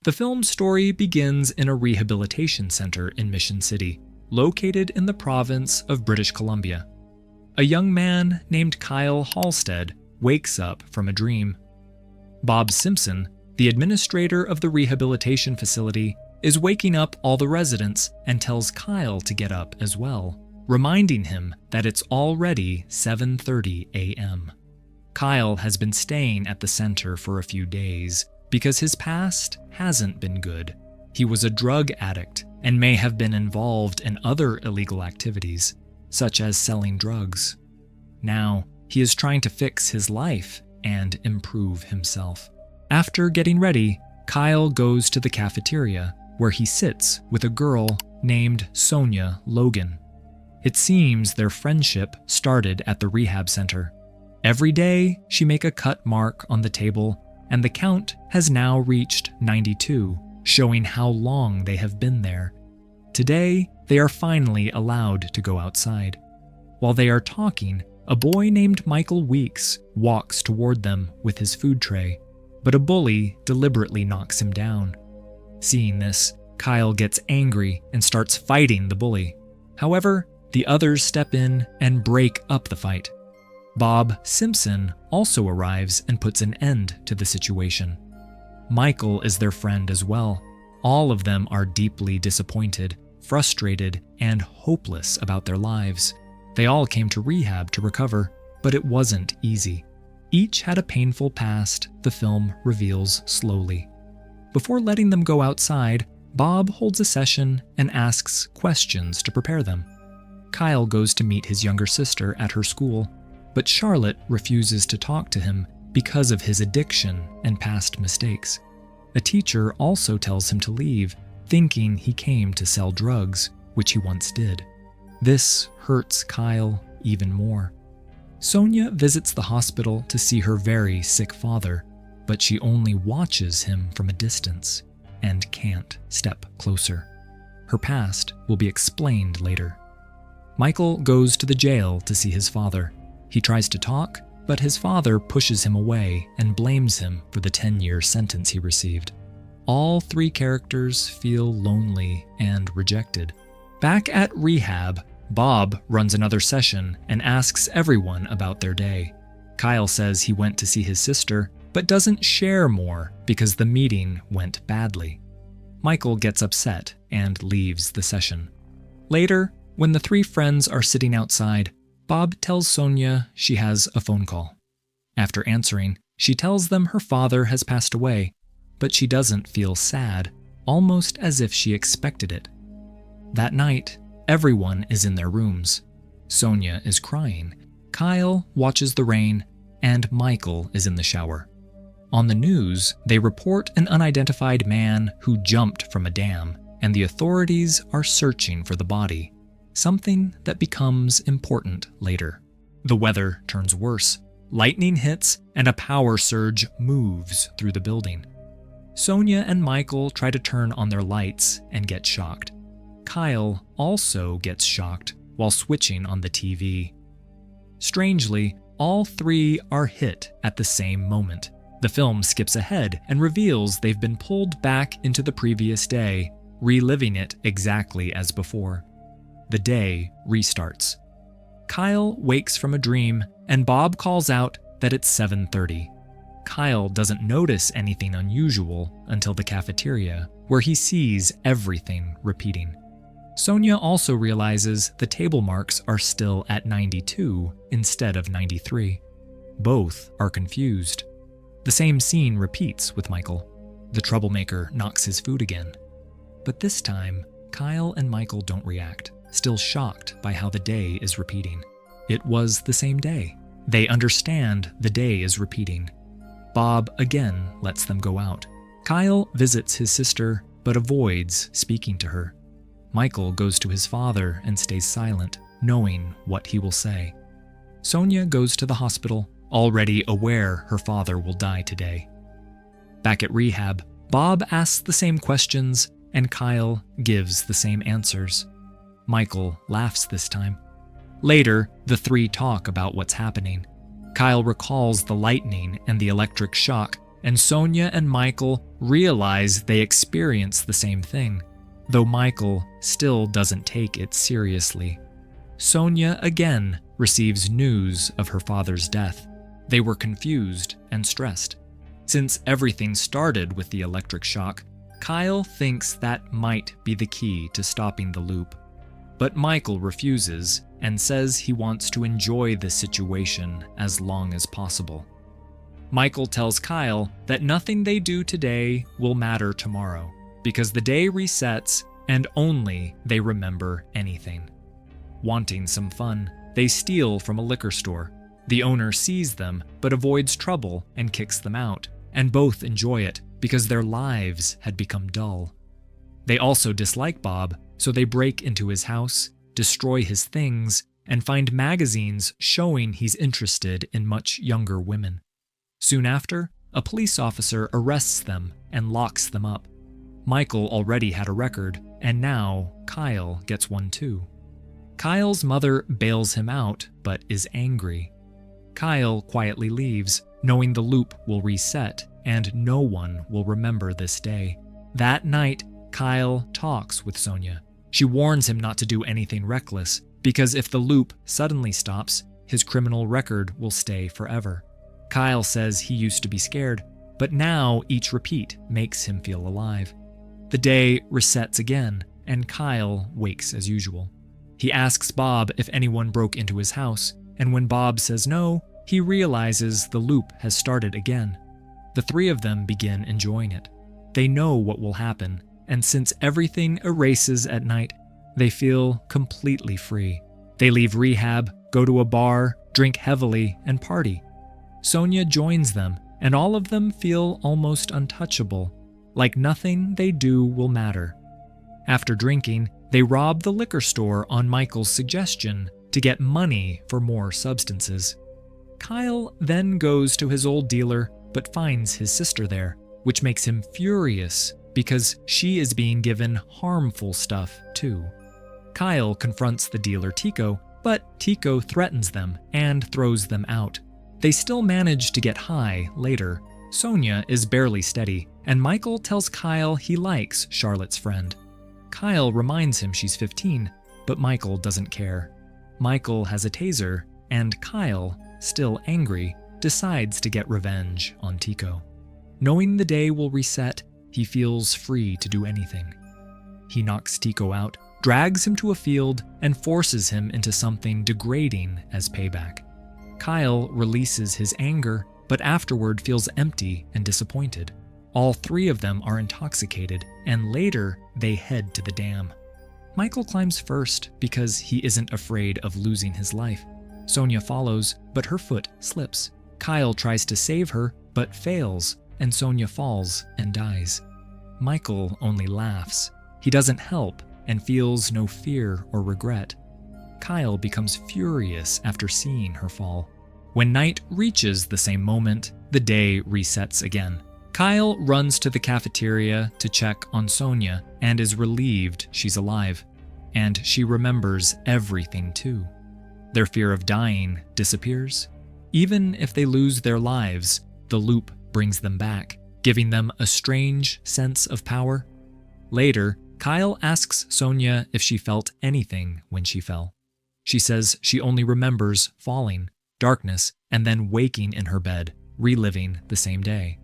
The film's story begins in a rehabilitation center in Mission City, located in the province of British Columbia. A young man named Kyle Halstead wakes up from a dream. Bob Simpson, the administrator of the rehabilitation facility, is waking up all the residents and tells Kyle to get up as well, reminding him that it's already 7:30 a.m. Kyle has been staying at the center for a few days because his past hasn't been good. He was a drug addict and may have been involved in other illegal activities, such as selling drugs. Now, he is trying to fix his life and improve himself. After getting ready, Kyle goes to the cafeteria, where he sits with a girl named Sonia Logan. It seems their friendship started at the rehab center. Every day, she makes a cut mark on the table, and the count has now reached 92, showing how long they have been there. Today, they are finally allowed to go outside. While they are talking, a boy named Michael Weeks walks toward them with his food tray, but a bully deliberately knocks him down. Seeing this, Kyle gets angry and starts fighting the bully. However, the others step in and break up the fight. Bob Simpson also arrives and puts an end to the situation. Michael is their friend as well. All of them are deeply disappointed, frustrated, and hopeless about their lives. They all came to rehab to recover, but it wasn't easy. Each had a painful past, the film reveals slowly. Before letting them go outside, Bob holds a session and asks questions to prepare them. Kyle goes to meet his younger sister at her school, but Charlotte refuses to talk to him because of his addiction and past mistakes. A teacher also tells him to leave, thinking he came to sell drugs, which he once did. This hurts Kyle even more. Sonia visits the hospital to see her very sick father, but she only watches him from a distance and can't step closer. Her past will be explained later. Michael goes to the jail to see his father. He tries to talk, but his father pushes him away and blames him for the 10-year sentence he received. All three characters feel lonely and rejected. Back at rehab, Bob runs another session and asks everyone about their day. Kyle says he went to see his sister, but doesn't share more because the meeting went badly. Michael gets upset and leaves the session. Later, when the three friends are sitting outside, Bob tells Sonia she has a phone call. After answering, she tells them her father has passed away, but she doesn't feel sad, almost as if she expected it. That night, everyone is in their rooms. Sonia is crying, Kyle watches the rain, and Michael is in the shower. On the news, they report an unidentified man who jumped from a dam, and the authorities are searching for the body, something that becomes important later. The weather turns worse. Lightning hits, and a power surge moves through the building. Sonia and Michael try to turn on their lights and get shocked. Kyle also gets shocked while switching on the TV. Strangely, all three are hit at the same moment. The film skips ahead and reveals they've been pulled back into the previous day, reliving it exactly as before. The day restarts. Kyle wakes from a dream, and Bob calls out that it's 7:30. Kyle doesn't notice anything unusual until the cafeteria, where he sees everything repeating. Sonia also realizes the table marks are still at 92 instead of 93. Both are confused. The same scene repeats with Michael. The troublemaker knocks his food again. But this time, Kyle and Michael don't react, still shocked by how the day is repeating. It was the same day. They understand the day is repeating. Bob again lets them go out. Kyle visits his sister, but avoids speaking to her. Michael goes to his father and stays silent, knowing what he will say. Sonia goes to the hospital, already aware her father will die today. Back at rehab, Bob asks the same questions, and Kyle gives the same answers. Michael laughs this time. Later, the three talk about what's happening. Kyle recalls the lightning and the electric shock, and Sonia and Michael realize they experience the same thing, though Michael still doesn't take it seriously. Sonia again receives news of her father's death. They were confused and stressed. Since everything started with the electric shock, Kyle thinks that might be the key to stopping the loop. But Michael refuses and says he wants to enjoy the situation as long as possible. Michael tells Kyle that nothing they do today will matter tomorrow, because the day resets and only they remember anything. Wanting some fun, they steal from a liquor store. The owner sees them but avoids trouble and kicks them out, and both enjoy it because their lives had become dull. They also dislike Bob, so they break into his house, destroy his things, and find magazines showing he's interested in much younger women. Soon after, a police officer arrests them and locks them up. Michael already had a record, and now Kyle gets one too. Kyle's mother bails him out, but is angry. Kyle quietly leaves, knowing the loop will reset and no one will remember this day. That night, Kyle talks with Sonia. She warns him not to do anything reckless, because if the loop suddenly stops, his criminal record will stay forever. Kyle says he used to be scared, but now each repeat makes him feel alive. The day resets again, and Kyle wakes as usual. He asks Bob if anyone broke into his house, and when Bob says no, he realizes the loop has started again. The three of them begin enjoying it. They know what will happen, and since everything erases at night, they feel completely free. They leave rehab, go to a bar, drink heavily, and party. Sonia joins them, and all of them feel almost untouchable, like nothing they do will matter. After drinking, they rob the liquor store on Michael's suggestion to get money for more substances. Kyle then goes to his old dealer but finds his sister there, which makes him furious because she is being given harmful stuff too. Kyle confronts the dealer Tico, but Tico threatens them and throws them out. They still manage to get high later. Sonia is barely steady, and Michael tells Kyle he likes Charlotte's friend. Kyle reminds him she's 15, but Michael doesn't care. Michael has a taser, and Kyle, still angry, decides to get revenge on Tico. Knowing the day will reset, he feels free to do anything. He knocks Tico out, drags him to a field, and forces him into something degrading as payback. Kyle releases his anger, but afterward feels empty and disappointed. All three of them are intoxicated, and later they head to the dam. Michael climbs first because he isn't afraid of losing his life. Sonia follows, but her foot slips. Kyle tries to save her, but fails, and Sonia falls and dies. Michael only laughs. He doesn't help and feels no fear or regret. Kyle becomes furious after seeing her fall. When night reaches the same moment, the day resets again. Kyle runs to the cafeteria to check on Sonia and is relieved she's alive. And she remembers everything too. Their fear of dying disappears. Even if they lose their lives, the loop brings them back, giving them a strange sense of power. Later, Kyle asks Sonia if she felt anything when she fell. She says she only remembers falling, darkness, and then waking in her bed, reliving the same day.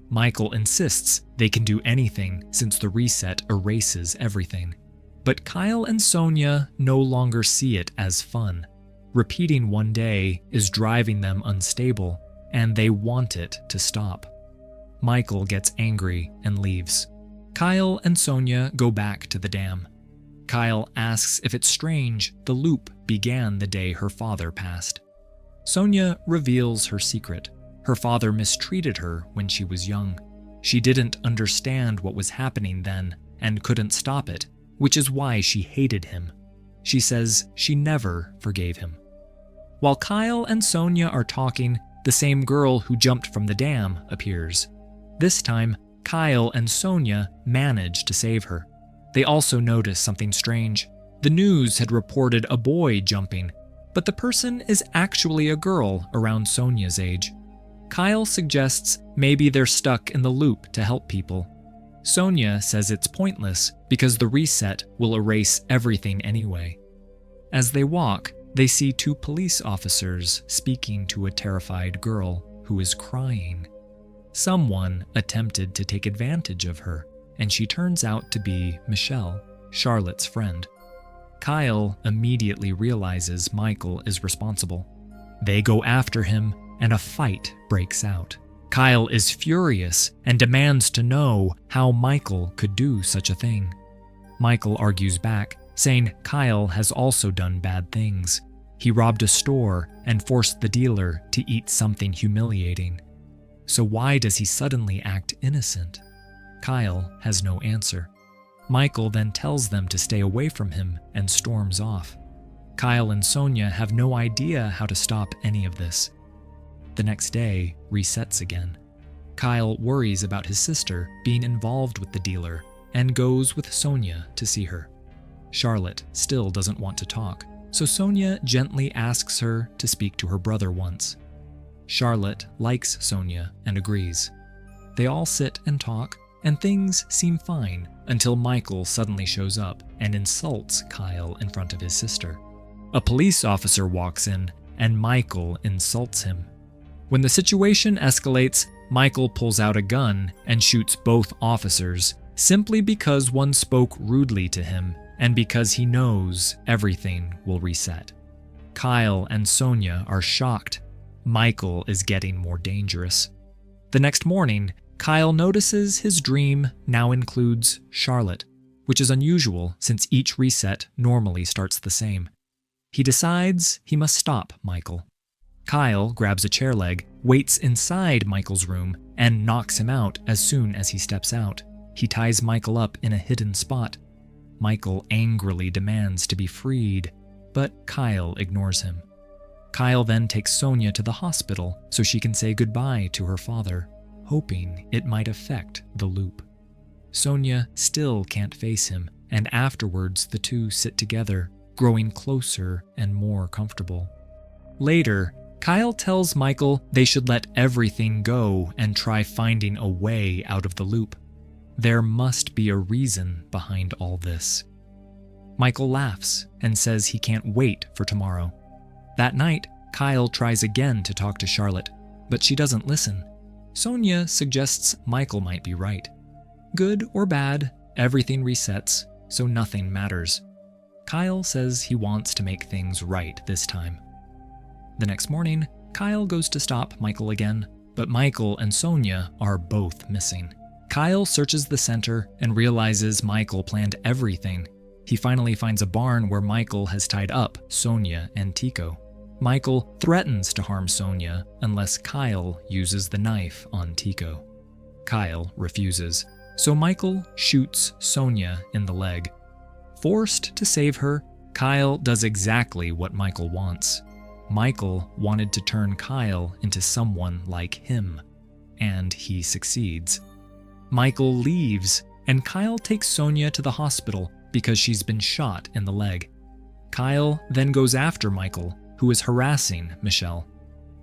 Michael insists they can do anything since the reset erases everything. But Kyle and Sonia no longer see it as fun. Repeating one day is driving them unstable, and they want it to stop. Michael gets angry and leaves. Kyle and Sonia go back to the dam. Kyle asks if it's strange the loop began the day her father passed. Sonia reveals her secret. Her father mistreated her when she was young. She didn't understand what was happening then and couldn't stop it, which is why she hated him. She says she never forgave him. While Kyle and Sonia are talking, the same girl who jumped from the dam appears. This time, Kyle and Sonia manage to save her. They also notice something strange. The news had reported a boy jumping, but the person is actually a girl around Sonia's age. Kyle suggests maybe they're stuck in the loop to help people. Sonia says it's pointless because the reset will erase everything anyway. As they walk, they see two police officers speaking to a terrified girl who is crying. Someone attempted to take advantage of her, and she turns out to be Michelle, Charlotte's friend. Kyle immediately realizes Michael is responsible. They go after him, and a fight breaks out. Kyle is furious and demands to know how Michael could do such a thing. Michael argues back, saying Kyle has also done bad things. He robbed a store and forced the dealer to eat something humiliating. So why does he suddenly act innocent? Kyle has no answer. Michael then tells them to stay away from him and storms off. Kyle and Sonia have no idea how to stop any of this. The next day resets again. Kyle worries about his sister being involved with the dealer and goes with Sonia to see her. Charlotte still doesn't want to talk, so Sonia gently asks her to speak to her brother once. Charlotte likes Sonia and agrees. They all sit and talk, and things seem fine until Michael suddenly shows up and insults Kyle in front of his sister. A police officer walks in, and Michael insults him. When the situation escalates, Michael pulls out a gun and shoots both officers, simply because one spoke rudely to him and because he knows everything will reset. Kyle and Sonia are shocked. Michael is getting more dangerous. The next morning, Kyle notices his dream now includes Charlotte, which is unusual since each reset normally starts the same. He decides he must stop Michael. Kyle grabs a chair leg, waits inside Michael's room, and knocks him out as soon as he steps out. He ties Michael up in a hidden spot. Michael angrily demands to be freed, but Kyle ignores him. Kyle then takes Sonia to the hospital so she can say goodbye to her father, hoping it might affect the loop. Sonia still can't face him, and afterwards the two sit together, growing closer and more comfortable. Later, Kyle tells Michael they should let everything go and try finding a way out of the loop. There must be a reason behind all this. Michael laughs and says he can't wait for tomorrow. That night, Kyle tries again to talk to Charlotte, but she doesn't listen. Sonia suggests Michael might be right. Good or bad, everything resets, so nothing matters. Kyle says he wants to make things right this time. The next morning, Kyle goes to stop Michael again, but Michael and Sonia are both missing. Kyle searches the center and realizes Michael planned everything. He finally finds a barn where Michael has tied up Sonia and Tico. Michael threatens to harm Sonia unless Kyle uses the knife on Tico. Kyle refuses, so Michael shoots Sonia in the leg. Forced to save her, Kyle does exactly what Michael wants. Michael wanted to turn Kyle into someone like him, and he succeeds. Michael leaves, and Kyle takes Sonia to the hospital because she's been shot in the leg. Kyle then goes after Michael, who is harassing Michelle.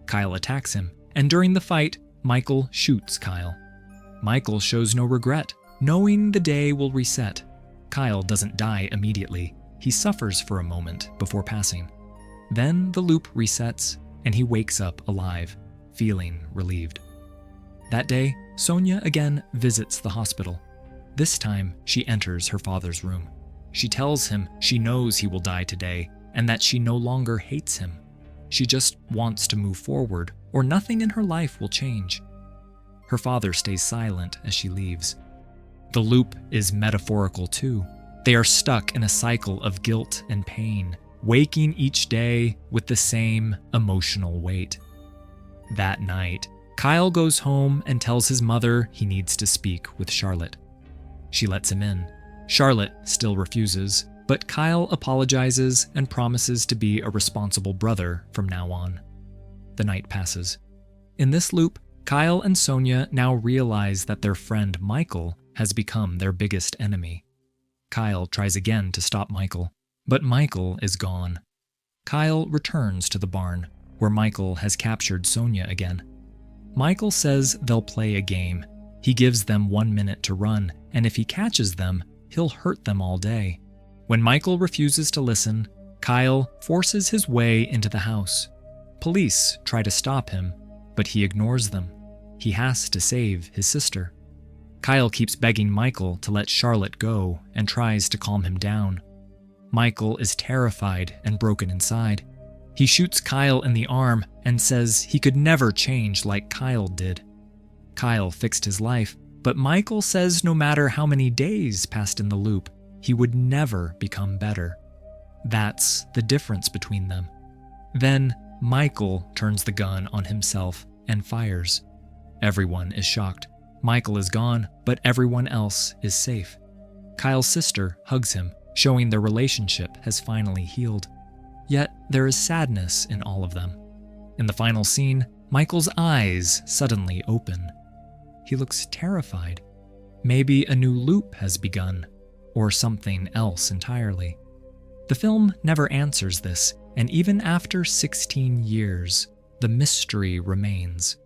Kyle attacks him, and during the fight, Michael shoots Kyle. Michael shows no regret, knowing the day will reset. Kyle doesn't die immediately. He suffers for a moment before passing. Then the loop resets, and he wakes up alive, feeling relieved. That day, Sonia again visits the hospital. This time, she enters her father's room. She tells him she knows he will die today, and that she no longer hates him. She just wants to move forward, or nothing in her life will change. Her father stays silent as she leaves. The loop is metaphorical too. They are stuck in a cycle of guilt and pain, waking each day with the same emotional weight. That night, Kyle goes home and tells his mother he needs to speak with Charlotte. She lets him in. Charlotte still refuses, but Kyle apologizes and promises to be a responsible brother from now on. The night passes. In this loop, Kyle and Sonia now realize that their friend Michael has become their biggest enemy. Kyle tries again to stop Michael, but Michael is gone. Kyle returns to the barn, where Michael has captured Sonia again. Michael says they'll play a game. He gives them 1 minute to run, and if he catches them, he'll hurt them all day. When Michael refuses to listen, Kyle forces his way into the house. Police try to stop him, but he ignores them. He has to save his sister. Kyle keeps begging Michael to let Charlotte go and tries to calm him down. Michael is terrified and broken inside. He shoots Kyle in the arm and says he could never change like Kyle did. Kyle fixed his life, but Michael says no matter how many days passed in the loop, he would never become better. That's the difference between them. Then Michael turns the gun on himself and fires. Everyone is shocked. Michael is gone, but everyone else is safe. Kyle's sister hugs him, showing their relationship has finally healed. Yet there is sadness in all of them. In the final scene, Michael's eyes suddenly open. He looks terrified. Maybe a new loop has begun, or something else entirely. The film never answers this, and even after 16 years, the mystery remains.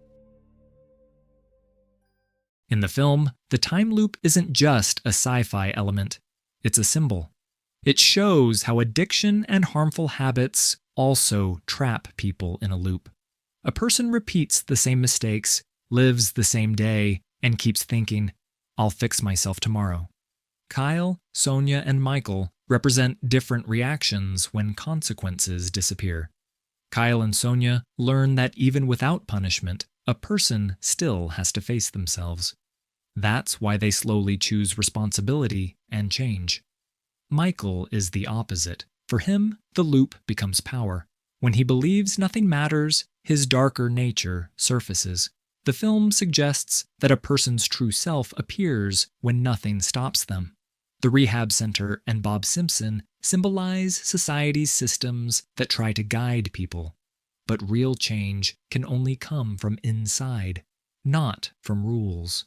In the film, the time loop isn't just a sci-fi element, it's a symbol. It shows how addiction and harmful habits also trap people in a loop. A person repeats the same mistakes, lives the same day, and keeps thinking, "I'll fix myself tomorrow." Kyle, Sonia, and Michael represent different reactions when consequences disappear. Kyle and Sonia learn that even without punishment, a person still has to face themselves. That's why they slowly choose responsibility and change. Michael is the opposite. For him, the loop becomes power. When he believes nothing matters, his darker nature surfaces. The film suggests that a person's true self appears when nothing stops them. The rehab center and Bob Simpson symbolize society's systems that try to guide people. But real change can only come from inside, not from rules.